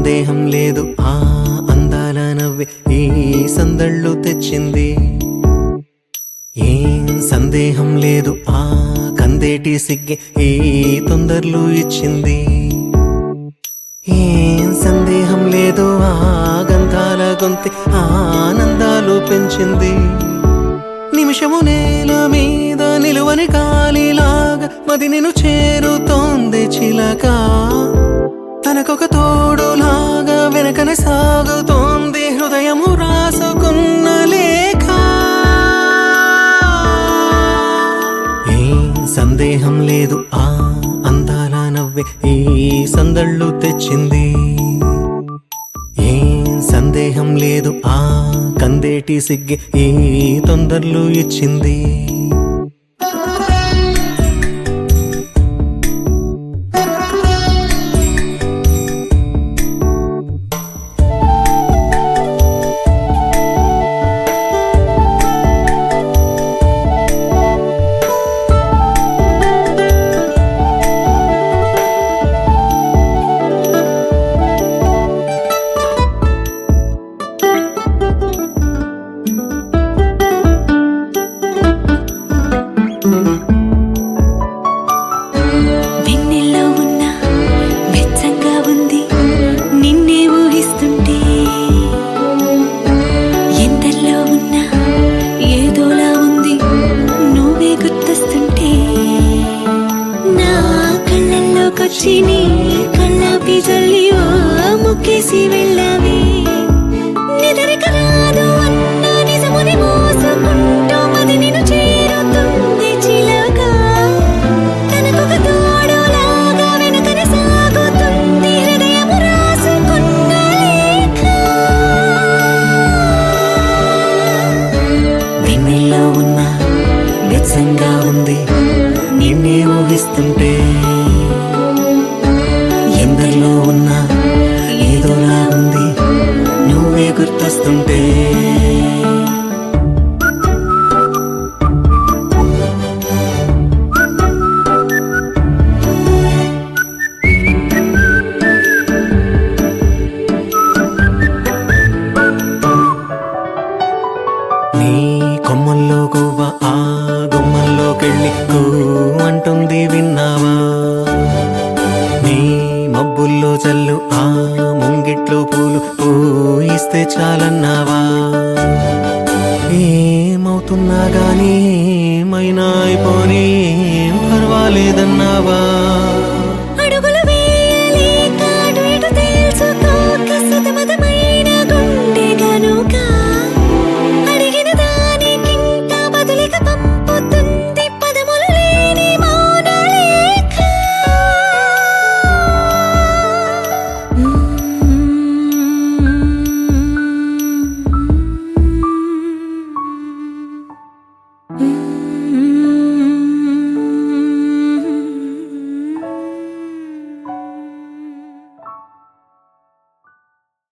సందేహం లేదు ఆ అందాల నవ్వే ఈ సందళ్ళు తెచ్చింది. ఏం సందేహం లేదు ఆ కందేటి సిగ్గే ఈ తొందరలు ఇచ్చింది. ఏం సందేహం లేదు ఆ గంధాల గొంతె ఆనందాలు పెంచింది. నిమిషము నేల మీద నిలువని గాలిలాగా మది నిన్ను చేరుతోంది చిలక. తనకొక తోడులాగా వెనకనే సాగుతోంది హృదయము రాసుకున్న లేఖ. ఏం సందేహం లేదు ఆ అందాల నవ్వే ఈ సందళ్ళు తెచ్చింది. ఏం సందేహం లేదు ఆ కందేటి సిగ్గే ఈ తొందరలు ఇచ్చింది. వెన్నెల్లో ఉన్న వెచ్చంగా ఉంది నిన్నే ఊహిస్తుంటే. ఎందల్లో ఉన్న ఏదోలా ఉంది నువ్వే గుర్తొస్తుంటే. నా కళ్ళల్లోకొచ్చి నీ కళ్ళాపి జల్లి ఓ ముక్కేసి వెళ్ళావే. నిదరిక రాదు అన్న నిజముని మోసుకుంటూ మది నిన్ను చేరుతుంది చిలక. తనకొక తోడులాగా వెనకనే సాగుతుంది హృదయము రాసుకున్న లేఖ. వెన్నెల్లో ఉన్న వెచ్చంగా ఉంది నిన్నే ఊహిస్తుంటే. ఎందరిలో ఉన్న ఏదోలా ఉంది నువ్వే గుర్తొస్తుంటే. నీ కొమ్మల్లో గువ్వ ఆ గుమ్మల్లోకెళ్ళి కూ అంటుంది విన్నావా. నీ మబ్బుల్లో చల్లు ఆ ముంగిట్లో పూలు పూయిస్తే చాలన్నావా. ఏమవుతున్నా గానీ ఏమైనా అయిపోనీ పర్వాలేదన్నావా.